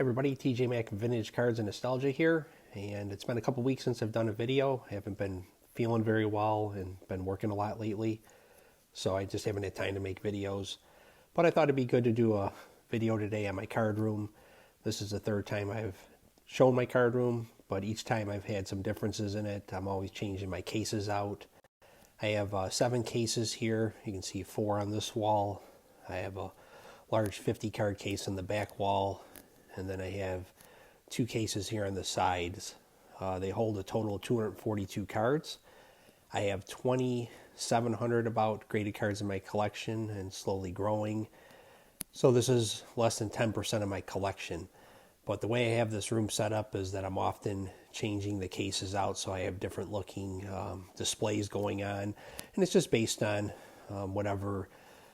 Everybody, TJ Mack Vintage Cards and Nostalgia here, and it's been a couple weeks since I've done a video. I haven't been feeling very well and been working a lot lately, so I just haven't had time to make videos. But I thought it'd be good to do a video today on my card room. This is the third time I've shown my card room, but each time I've had some differences in it. I'm always changing my cases out. I have 7 cases here. You can see 4 on this wall. I have a large 50 card case in the back wall. And then I have 2 cases here on the sides. They hold a total of 242 cards. I have 2,700 about graded cards in my collection and slowly growing. So this is less than 10% of my collection. But the way I have this room set up is that I'm often changing the cases out, so I have different looking displays going on. And it's just based on whatever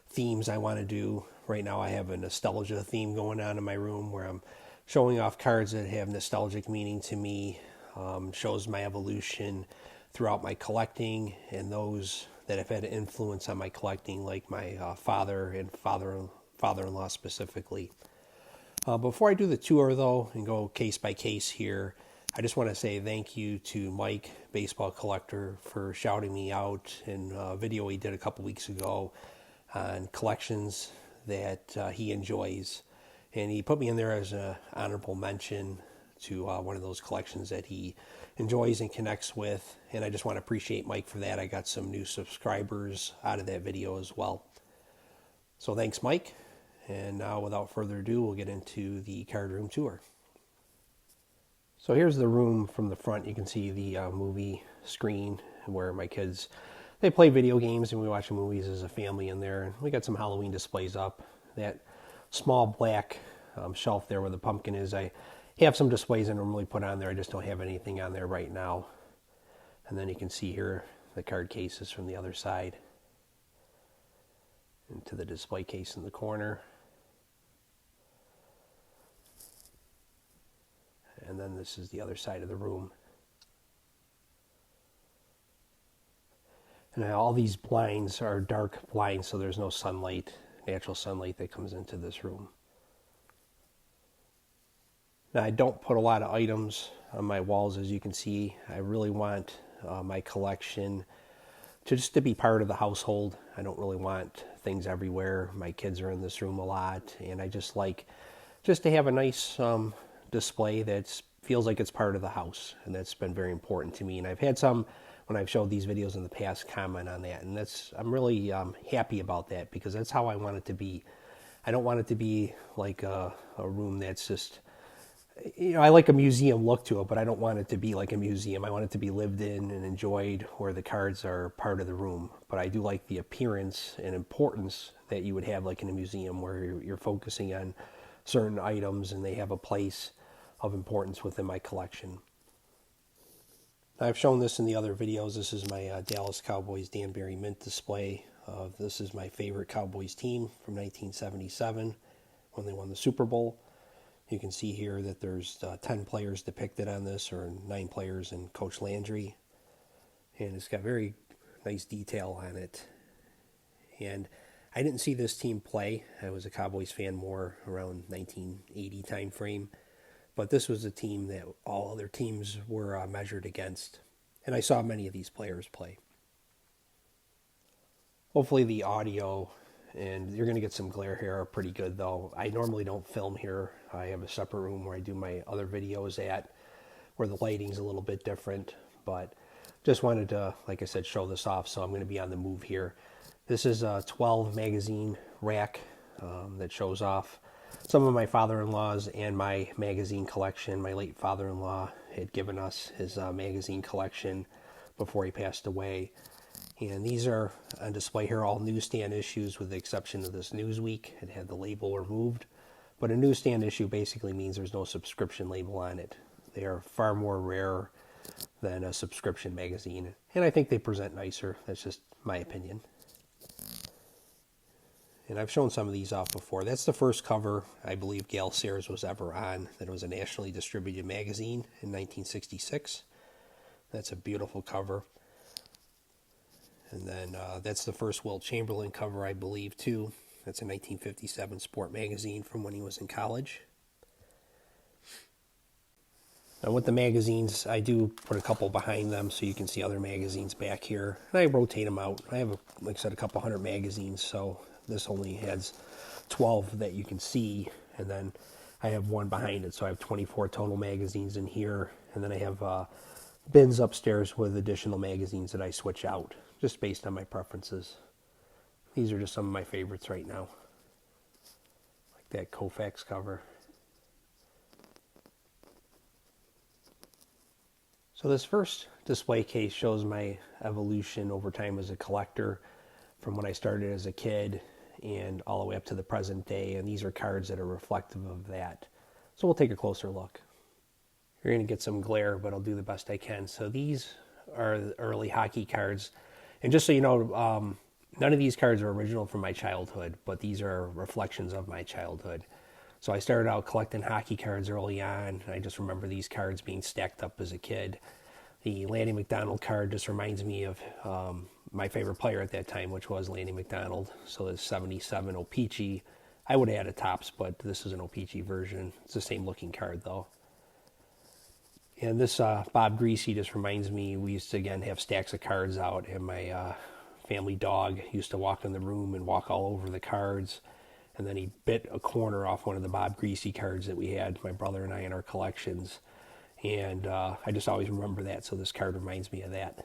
themes I want to do. Right now I have a nostalgia theme going on in my room where I'm showing off cards that have nostalgic meaning to me, shows my evolution throughout my collecting and those that have had an influence on my collecting, like my father and father-in-law specifically. Before I do the tour though and go case by case here, I just want to say thank you to Mike, Baseball Collector, for shouting me out in a video he did a couple weeks ago on collections that he enjoys, and he put me in there as an honorable mention to one of those collections that he enjoys and connects with, and I just want to appreciate Mike for that. I got some new subscribers out of that video as well, so thanks Mike. And now without further ado, we'll get into the card room tour. So here's the room from the front. You can see the movie screen where my kids, they play video games and we watch movies as a family in there. And we got some Halloween displays up. That small black shelf there where the pumpkin is, I have some displays I normally put on there. I just don't have anything on there right now. And then you can see here the card cases from the other side into the display case in the corner. And then this is the other side of the room. And all these blinds are dark blinds, so there's no sunlight, natural sunlight that comes into this room. Now I don't put a lot of items on my walls, as you can see. I really want my collection to be part of the household. I don't really want things everywhere. My kids are in this room a lot, and I just like to have a nice display that feels like it's part of the house, and that's been very important to me. And I've had some, when I've showed these videos in the past, comment on that, and I'm really happy about that, because that's how I want it to be. I don't want it to be like a room that's just, I like a museum look to it, but I don't want it to be like a museum. I want it to be lived in and enjoyed, where the cards are part of the room. But I do like the appearance and importance that you would have like in a museum, where you're focusing on certain items and they have a place of importance within my collection. I've shown this in the other videos. This is my Dallas Cowboys Danbury Mint display. This is my favorite Cowboys team from 1977 when they won the Super Bowl. You can see here that there's 10 players depicted on this, or 9 players and Coach Landry. And it's got very nice detail on it. And I didn't see this team play. I was a Cowboys fan more around 1980 time frame. But this was a team that all other teams were measured against. And I saw many of these players play. Hopefully the audio, and you're going to get some glare here, are pretty good though. I normally don't film here. I have a separate room where I do my other videos at, where the lighting's a little bit different. But just wanted to, like I said, show this off, so I'm going to be on the move here. This is a 12 magazine rack that shows off some of my father-in-law's and my magazine collection. My late father-in-law had given us his magazine collection before he passed away. And these are on display here, all newsstand issues with the exception of this Newsweek. It had the label removed. But a newsstand issue basically means there's no subscription label on it. They are far more rare than a subscription magazine. And I think they present nicer. That's just my opinion. And I've shown some of these off before. That's the first cover I believe Gail Sayers was ever on. That it was a nationally distributed magazine in 1966. That's a beautiful cover. And then that's the first Wilt Chamberlain cover, I believe, too. That's a 1957 Sport magazine from when he was in college. Now with the magazines, I do put a couple behind them so you can see other magazines back here. And I rotate them out. I have, like I said, a couple hundred magazines, so this only has 12 that you can see. And then I have one behind it, so I have 24 total magazines in here. And then I have bins upstairs with additional magazines that I switch out, just based on my preferences. These are just some of my favorites right now. Like that Koufax cover. So this first display case shows my evolution over time as a collector, from when I started as a kid and all the way up to the present day, and these are cards that are reflective of that. So we'll take a closer look. You're going to get some glare, but I'll do the best I can. So these are the early hockey cards, and just so you know, none of these cards are original from my childhood, but these are reflections of my childhood. So I started out collecting hockey cards early on. I just remember these cards being stacked up as a kid. The Lanny McDonald card just reminds me of my favorite player at that time, which was Lanny McDonald. So the 77 O-Pee-Chee. I would have had a Topps, but this is an O-Pee-Chee version. It's the same looking card though. And this Bob Greasy just reminds me, we used to again have stacks of cards out, and my family dog used to walk in the room and walk all over the cards. And then he bit a corner off one of the Bob Greasy cards that we had, my brother and I, in our collections. And I just always remember that, so this card reminds me of that.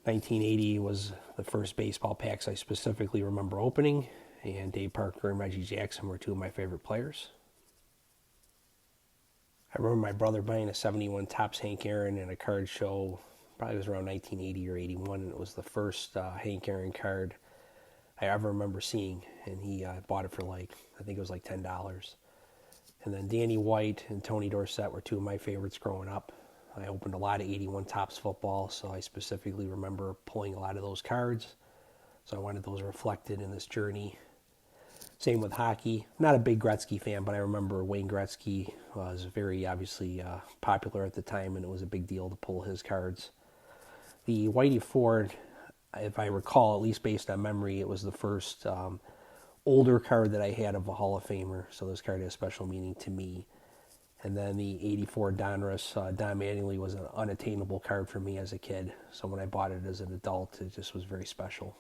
1980 was the first baseball packs I specifically remember opening, and Dave Parker and Reggie Jackson were two of my favorite players. I remember my brother buying a 71 Topps Hank Aaron in a card show, probably was around 1980 or 81, and it was the first Hank Aaron card I ever remember seeing, and he bought it for I think it was like $10. And then Danny White and Tony Dorsett were two of my favorites growing up. I opened a lot of 81 Topps football, so I specifically remember pulling a lot of those cards. So I wanted those reflected in this journey. Same with hockey. Not a big Gretzky fan, but I remember Wayne Gretzky was very obviously popular at the time, and it was a big deal to pull his cards. The Whitey Ford, if I recall, at least based on memory, it was the first older card that I had of a Hall of Famer, so this card has special meaning to me. And then the 84 Donruss, Don Mattingly, was an unattainable card for me as a kid, so when I bought it as an adult, it just was very special.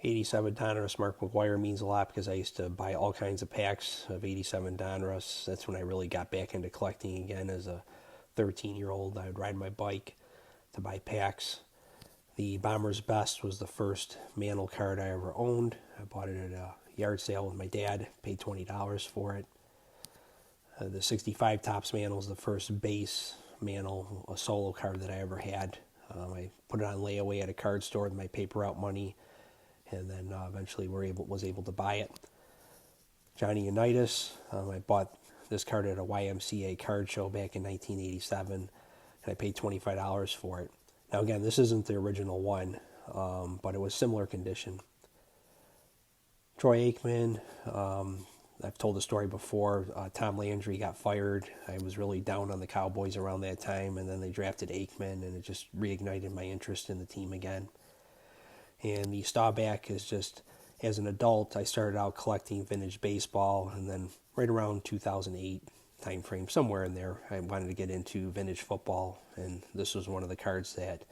87 Donruss Mark McGwire means a lot because I used to buy all kinds of packs of 87 Donruss. That's when I really got back into collecting again as a 13-year-old. I would ride my bike to buy packs. The Bomber's Best was the first Mantle card I ever owned. I bought it at a yard sale with my dad, paid $20 for it. The 65 Topps Mantle is the first base Mantle, a solo card that I ever had. I put it on layaway at a card store with my paper out money, and then eventually was able to buy it. Johnny Unitas, I bought this card at a YMCA card show back in 1987, and I paid $25 for it. Now again, this isn't the original one, but it was similar condition. Troy Aikman, I've told the story before. Tom Landry got fired. I was really down on the Cowboys around that time, and then they drafted Aikman, and it just reignited my interest in the team again. And the Staubach is just, as an adult, I started out collecting vintage baseball, and then right around 2008 time frame, somewhere in there, I wanted to get into vintage football, and this was one of the cards that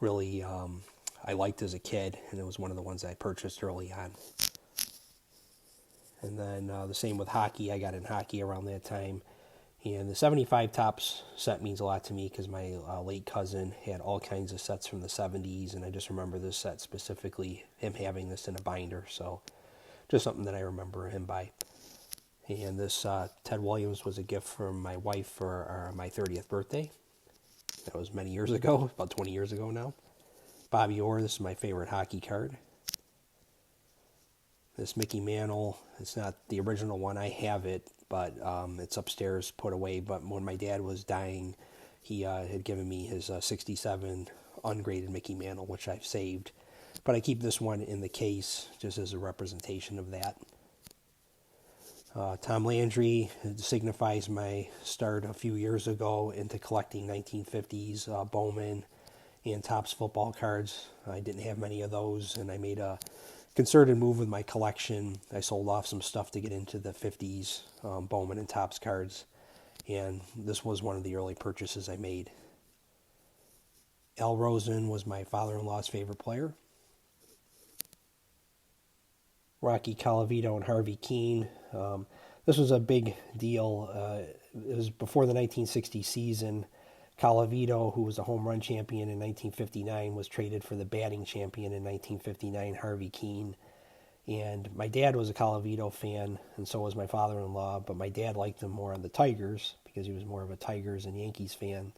really I liked as a kid, and it was one of the ones I purchased early on. And then the same with hockey. I got in hockey around that time. And the 75 Topps set means a lot to me because my late cousin had all kinds of sets from the 70s, and I just remember this set specifically, him having this in a binder. So just something that I remember him by. And this Ted Williams was a gift from my wife for my 30th birthday. That was many years ago, about 20 years ago now. Bobby Orr, this is my favorite hockey card. This Mickey Mantle, it's not the original one, I have it, but it's upstairs put away. But when my dad was dying, he had given me his 67 ungraded Mickey Mantle, which I've saved. But I keep this one in the case just as a representation of that. Tom Landry signifies my start a few years ago into collecting 1950s Bowman and Topps football cards. I didn't have many of those, and I made a concerted move with my collection. I sold off some stuff to get into the 50s Bowman and Topps cards, and this was one of the early purchases I made. Al Rosen was my father-in-law's favorite player. Rocky Colavito and Harvey Keene. This was a big deal. It was before the 1960 season. Colavito, who was a home run champion in 1959, was traded for the batting champion in 1959, Harvey Keene. And my dad was a Colavito fan, and so was my father-in-law, but my dad liked him more on the Tigers because he was more of a Tigers and Yankees fan,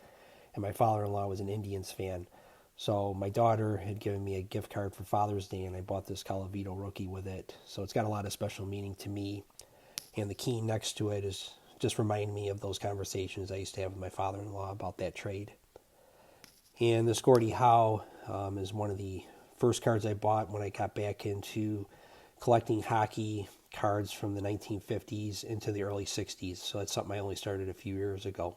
and my father-in-law was an Indians fan. So my daughter had given me a gift card for Father's Day, and I bought this Colavito rookie with it. So it's got a lot of special meaning to me, and the Keene next to it is just remind me of those conversations I used to have with my father-in-law about that trade. And this Gordie Howe is one of the first cards I bought when I got back into collecting hockey cards from the 1950s into the early 60s. So that's something I only started a few years ago.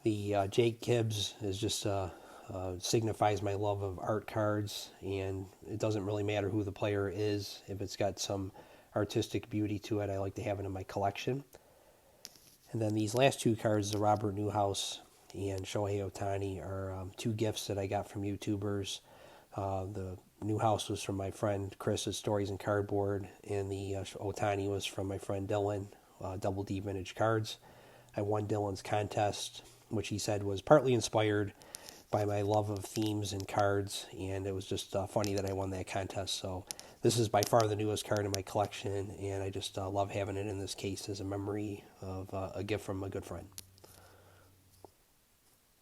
The Jake Gibbs is just signifies my love of art cards, and it doesn't really matter who the player is. If it's got some artistic beauty to it, I like to have it in my collection. And then these last two cards, the Robert Newhouse and Shohei Ohtani, are two gifts that I got from YouTubers. The Newhouse was from my friend Chris at Stories and Cardboard, and the Ohtani was from my friend Dylan, Double D Vintage Cards. I won Dylan's contest, which he said was partly inspired by my love of themes and cards, and it was just funny that I won that contest. So this is by far the newest card in my collection, and I just love having it in this case as a memory of a gift from a good friend.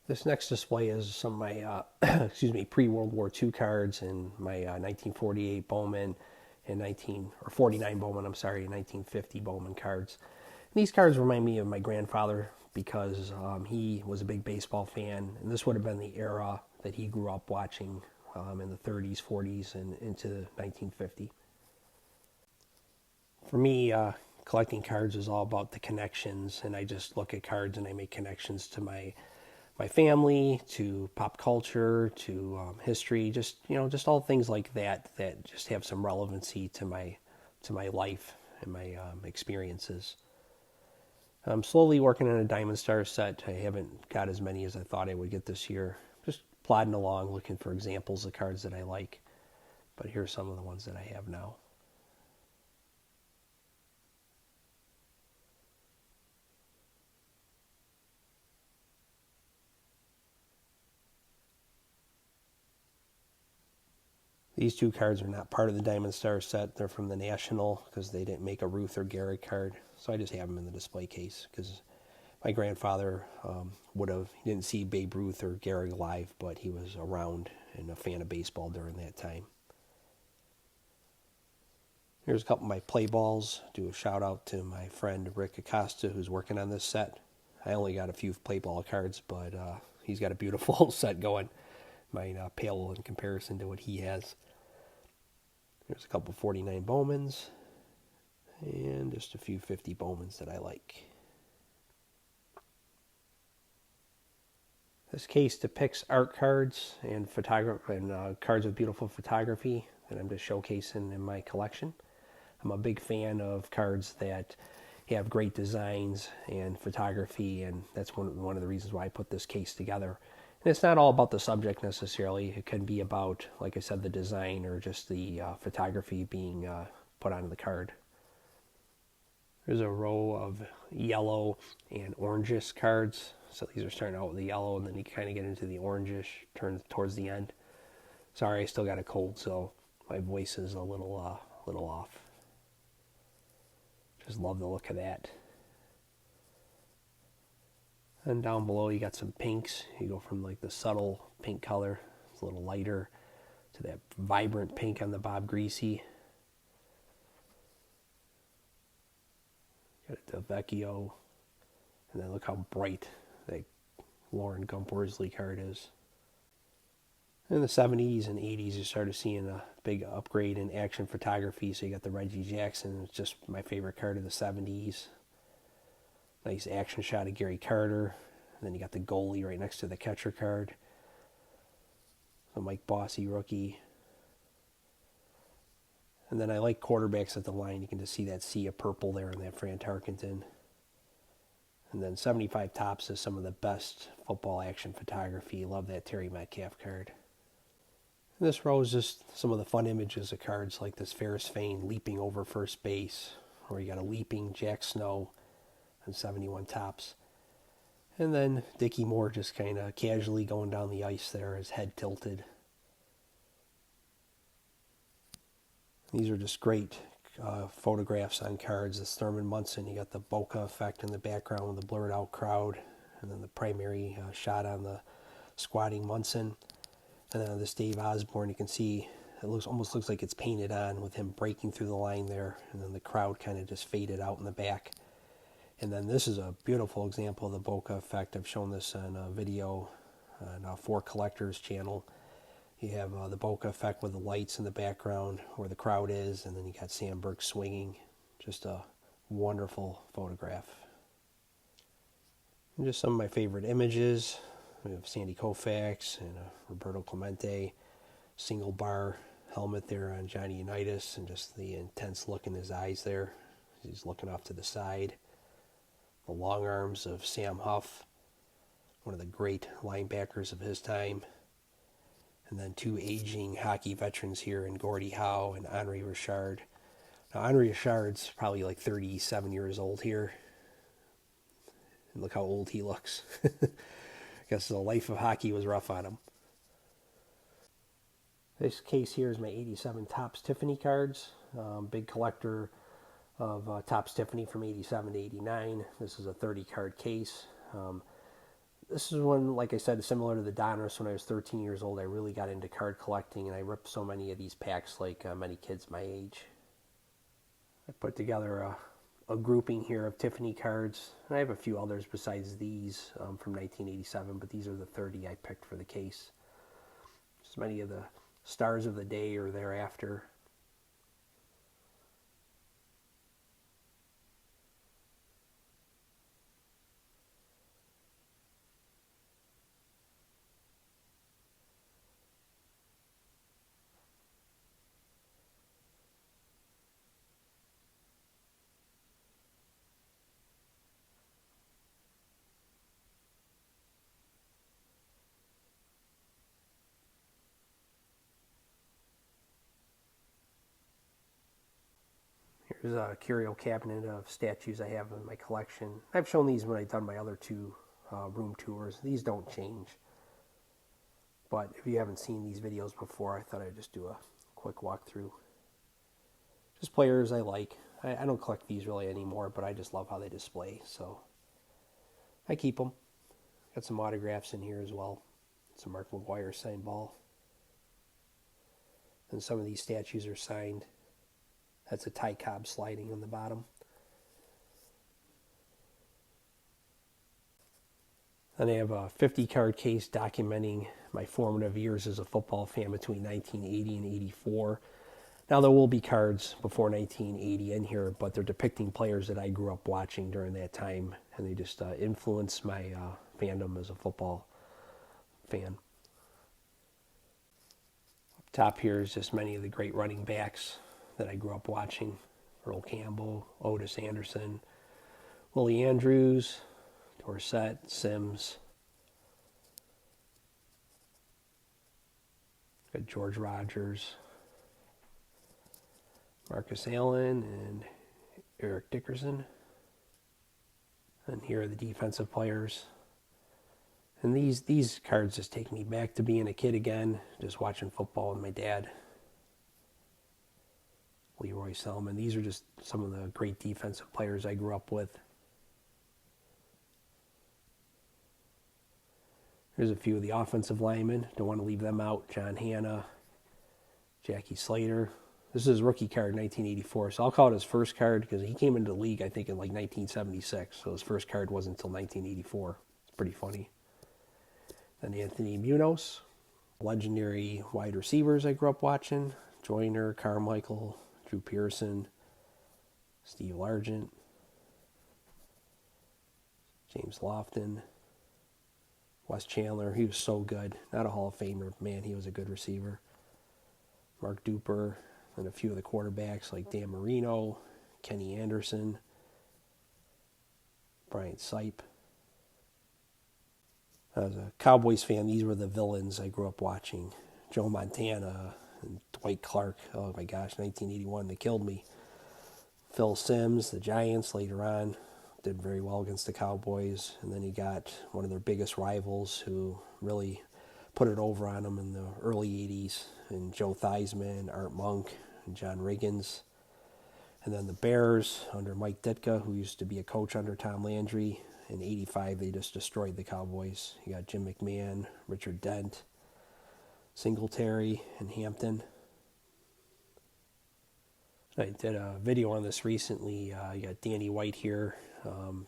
This next display is some of my pre-World War II cards and my 1948 Bowman and 49 Bowman, and 1950 Bowman cards. And these cards remind me of my grandfather because he was a big baseball fan, and this would have been the era that he grew up watching in the 30s, 40s, and into 1950. For me, collecting cards is all about the connections, and I just look at cards and I make connections to my family, to pop culture, to history, just all things like that just have some relevancy to my life and my experiences. I'm slowly working on a Diamond Star set. I haven't got as many as I thought I would get this year. Just plodding along, looking for examples of cards that I like. But here's some of the ones that I have now. These two cards are not part of the Diamond Star set. They're from the National because they didn't make a Ruth or Gehrig card. So I just have them in the display case because my grandfather he didn't see Babe Ruth or Gehrig live, but he was around and a fan of baseball during that time. Here's a couple of my play balls. Do a shout out to my friend Rick Acosta who's working on this set. I only got a few play ball cards, but he's got a beautiful set going. Mine pale in comparison to what he has. There's a couple 49 Bowmans and just a few 50 Bowmans that I like. This case depicts art cards and cards with beautiful photography that I'm just showcasing in my collection. I'm a big fan of cards that have great designs and photography, and that's one of the reasons why I put this case together. And it's not all about the subject necessarily. It can be about, like I said, the design or just the photography being put onto the card. There's a row of yellow and orangish cards. So these are starting out with the yellow, and then you kind of get into the orangish towards the end. Sorry, I still got a cold, so my voice is a little off. Just love the look of that. And down below you got some pinks. You go from like the subtle pink color, it's a little lighter, to that vibrant pink on the Bob Greasy. Got a Vecchio. And then look how bright that Lauren Gump-Worsley card is. In the 70s and 80s, you started seeing a big upgrade in action photography. So you got the Reggie Jackson. It's just my favorite card of the 70s. Nice action shot of Gary Carter. And then you got the goalie right next to the catcher card. The Mike Bossy rookie. And then I like quarterbacks at the line. You can just see that sea of purple there in that Fran Tarkenton. And then 75 Tops is some of the best football action photography. Love that Terry Metcalf card. And this row is just some of the fun images of cards like this Ferris Fane leaping over first base, or you got a leaping Jack Snow on 71 Tops. And then Dickie Moore just kind of casually going down the ice there, his head tilted. These are just great photographs on cards. This Thurman Munson, you got the bokeh effect in the background with the blurred out crowd, and then the primary shot on the squatting Munson. And then on this Dave Osborne, you can see it almost looks like it's painted on with him breaking through the line there, and then the crowd kind of just faded out in the back. And then this is a beautiful example of the bokeh effect. I've shown this on a video on For Collectors channel. You have the bokeh effect with the lights in the background where the crowd is, and then you got Sam Burke swinging. Just a wonderful photograph. And just some of my favorite images. We have Sandy Koufax and Roberto Clemente. Single bar helmet there on Johnny Unitas, and just the intense look in his eyes there. He's looking off to the side. The long arms of Sam Huff, one of the great linebackers of his time. And then two aging hockey veterans here in Gordie Howe and Henri Richard. Now, Henri Richard's probably like 37 years old here. And look how old he looks. I guess the life of hockey was rough on him. This case here is my 87 Topps Tiffany cards. Big collector of Topps Tiffany from 87 to 89. This is a 30 card case. This is one, like I said, similar to the Donruss. When I was 13 years old, I really got into card collecting, and I ripped so many of these packs like many kids my age. I put together a grouping here of Tiffany cards, and I have a few others besides these from 1987, but these are the 30 I picked for the case. Just many of the stars of the day or thereafter. Here's a Curio cabinet of statues I have in my collection. I've shown these when I've done my other two room tours. These don't change. But if you haven't seen these videos before, I thought I'd just do a quick walkthrough. Just players I like. I don't collect these really anymore, but I just love how they display, so I keep them. Got some autographs in here as well. Some Mark McGuire signed ball. And some of these statues are signed. That's a Ty Cobb sliding on the bottom. Then I have a 50 card case documenting my formative years as a football fan between 1980 and 84. Now there will be cards before 1980 in here, but they're depicting players that I grew up watching during that time, and they just influenced my fandom as a football fan. Up top here is just many of the great running backs that I grew up watching. Earl Campbell, Otis Anderson, Willie Andrews, Dorsett, Sims. Got George Rogers, Marcus Allen, and Eric Dickerson. And here are the defensive players. And these cards just take me back to being a kid again, just watching football with my dad. Leroy Selman. These are just some of the great defensive players I grew up with. Here's a few of the offensive linemen. Don't want to leave them out. John Hanna, Jackie Slater. This is his rookie card, 1984. So I'll call it his first card because he came into the league, I think, in like 1976. So his first card wasn't until 1984. It's pretty funny. Then Anthony Munoz. Legendary wide receivers I grew up watching. Joyner, Carmichael, Drew Pearson, Steve Largent, James Lofton, Wes Chandler. He was so good. Not a Hall of Famer, but man, he was a good receiver. Mark Duper, and a few of the quarterbacks like Dan Marino, Kenny Anderson, Brian Sipe. As a Cowboys fan, these were the villains I grew up watching. Joe Montana and Dwight Clark. Oh my gosh, 1981, they killed me. Phil Simms, the Giants later on, did very well against the Cowboys. And then you got one of their biggest rivals who really put it over on them in the early 80s. And Joe Theismann, Art Monk, and John Riggins. And then the Bears under Mike Ditka, who used to be a coach under Tom Landry. In 85, they just destroyed the Cowboys. You got Jim McMahon, Richard Dent, Singletary, and Hampton. I did a video on this recently. You got Danny White here,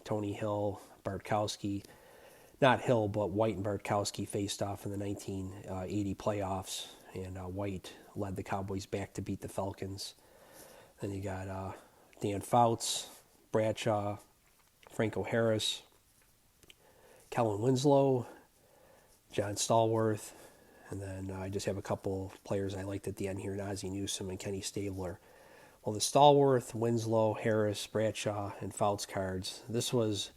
Tony Hill, Bartkowski. Not Hill, but White and Bartkowski faced off in the 1980 playoffs, and White led the Cowboys back to beat the Falcons. Then you got Dan Fouts, Bradshaw, Franco Harris, Kellen Winslow, John Stallworth, and then I just have a couple players I liked at the end here, Ozzie Newsome and Kenny Stabler. Well, the Stallworth, Winslow, Harris, Bradshaw, and Fouts cards, this was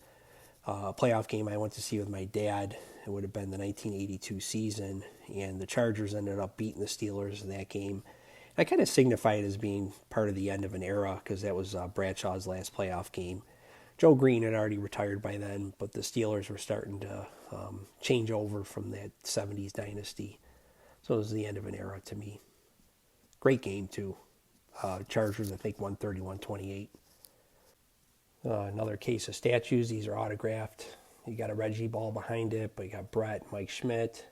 a playoff game I went to see with my dad. It would have been the 1982 season, and the Chargers ended up beating the Steelers in that game. I kind of signify it as being part of the end of an era because that was Bradshaw's last playoff game. Joe Green had already retired by then, but the Steelers were starting to change over from that 70s dynasty. So it was the end of an era to me. Great game, too. Chargers, I think, 131-28. Another case of statues. These are autographed. You got a Reggie ball behind it, but you got Brett, Mike Schmidt,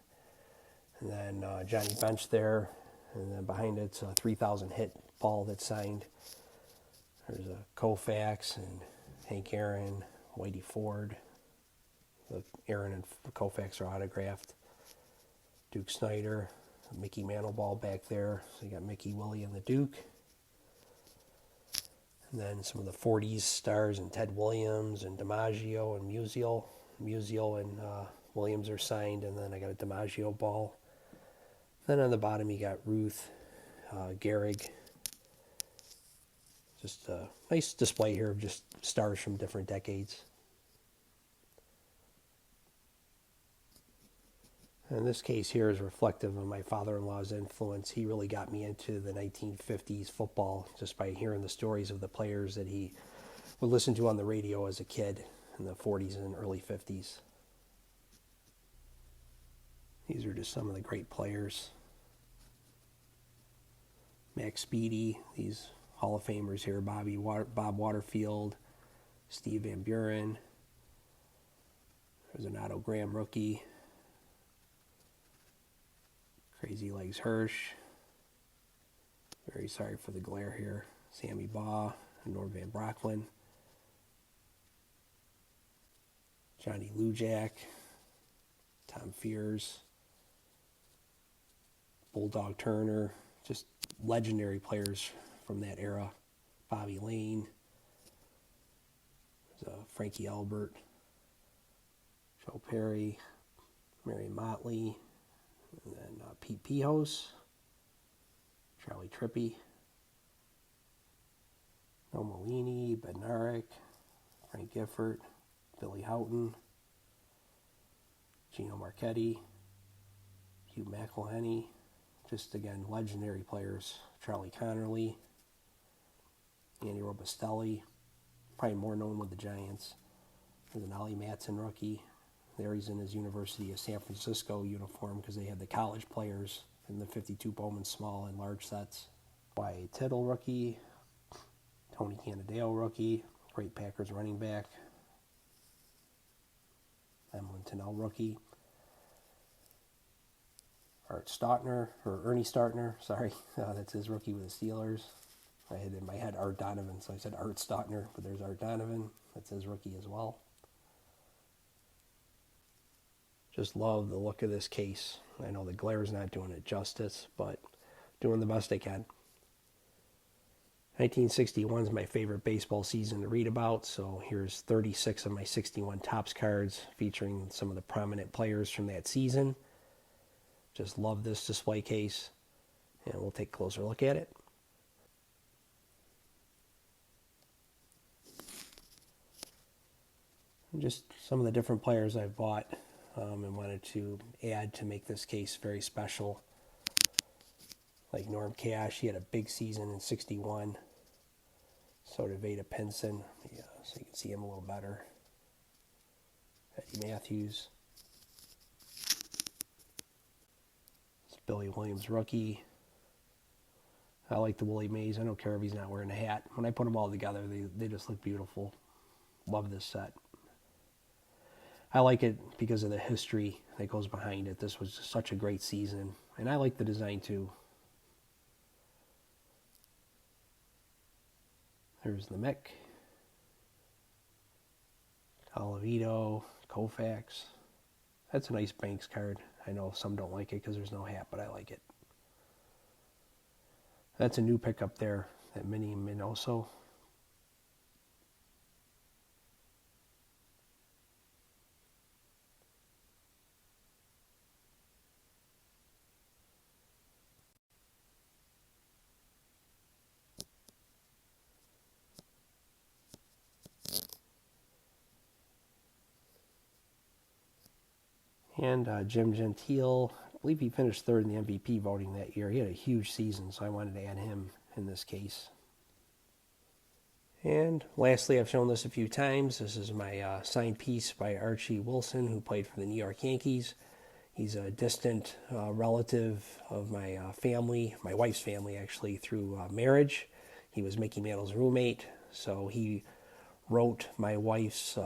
and then Johnny Bench there. And then behind it's a 3,000 hit ball that's signed. There's a Koufax and Hank Aaron, Whitey Ford. The Aaron and Koufax are autographed. Duke Snyder, Mickey Mantle ball back there. So you got Mickey, Willie, and the Duke. And then some of the 40s stars and Ted Williams and DiMaggio and Musial. Musial and Williams are signed, and then I got a DiMaggio ball. Then on the bottom you got Ruth, Gehrig. Just a nice display here of just stars from different decades. And this case here is reflective of my father-in-law's influence. He really got me into the 1950s football just by hearing the stories of the players that he would listen to on the radio as a kid in the 40s and early 50s. These are just some of the great players. Max Speedy, these Hall of Famers here, Bob Waterfield, Steve Van Buren. There's an Otto Graham rookie. Crazy Legs Hirsch. Very sorry for the glare here. Sammy Baugh and Norm Van Brocklin. Johnny Lujack. Tom Fears. Bulldog Turner. Just legendary players from that era. Bobby Lane. There's Frankie Albert. Joe Perry. Mary Motley. And then Pete Pihos. Charlie Trippi. No Molini. Bednarik. Frank Gifford. Billy Houghton. Gino Marchetti. Hugh McElhenney. Just, again, legendary players. Charlie Connerly. Andy Robustelli. Probably more known with the Giants. There's an Ollie Matson rookie. There he's in his University of San Francisco uniform because they had the college players in the 52 Bowman small and large sets. Y.A. Tittle rookie. Tony Canadale rookie. Great Packers running back. Emlyn Tunnell rookie. Ernie Stautner, sorry. That's his rookie with the Steelers. I had in my head Art Donovan, so I said Art Stautner, but there's Art Donovan. That's his rookie as well. Just love the look of this case. I know the glare's not doing it justice, but doing the best I can. 1961 is my favorite baseball season to read about, so here's 36 of my 61 Topps cards featuring some of the prominent players from that season. Just love this display case, and we'll take a closer look at it. Just some of the different players I've bought and wanted to add to make this case very special. Like Norm Cash, he had a big season in '61. So did Vada Pinson, yeah, so you can see him a little better. Eddie Matthews. It's Billy Williams rookie. I like the Willie Mays. I don't care if he's not wearing a hat. When I put them all together, they just look beautiful. Love this set. I like it because of the history that goes behind it. This was just such a great season. And I like the design too. There's the Mick. Colavito, Koufax. That's a nice Banks card. I know some don't like it because there's no hat, but I like it. That's a new pickup there, that Mini Minoso. And Jim Gentile, I believe he finished third in the MVP voting that year. He had a huge season, so I wanted to add him in this case. And lastly, I've shown this a few times. This is my signed piece by Archie Wilson, who played for the New York Yankees. He's a distant relative of my family, my wife's family actually, through marriage. He was Mickey Mantle's roommate, so he wrote my wife's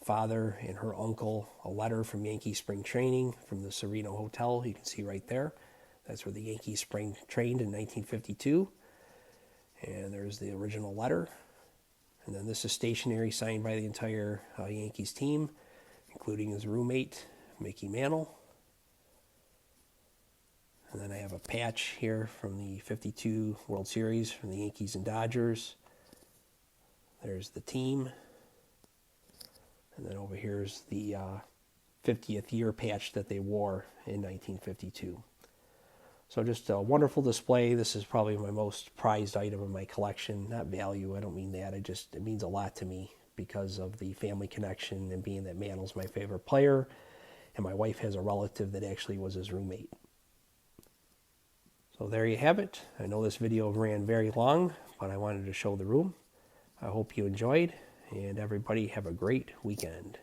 father and her uncle a letter from Yankee spring training from the Sereno Hotel. You can see right there. That's where the Yankees spring trained in 1952. And there's the original letter. And then this is stationery signed by the entire Yankees team, including his roommate, Mickey Mantle. And then I have a patch here from the 52 World Series from the Yankees and Dodgers. There's the team. And then over here is the 50th year patch that they wore in 1952. So just a wonderful display. This is probably my most prized item in my collection. Not value, I don't mean that. It means a lot to me because of the family connection and being that Mantle's my favorite player. And my wife has a relative that actually was his roommate. So there you have it. I know this video ran very long, but I wanted to show the room. I hope you enjoyed, and everybody have a great weekend.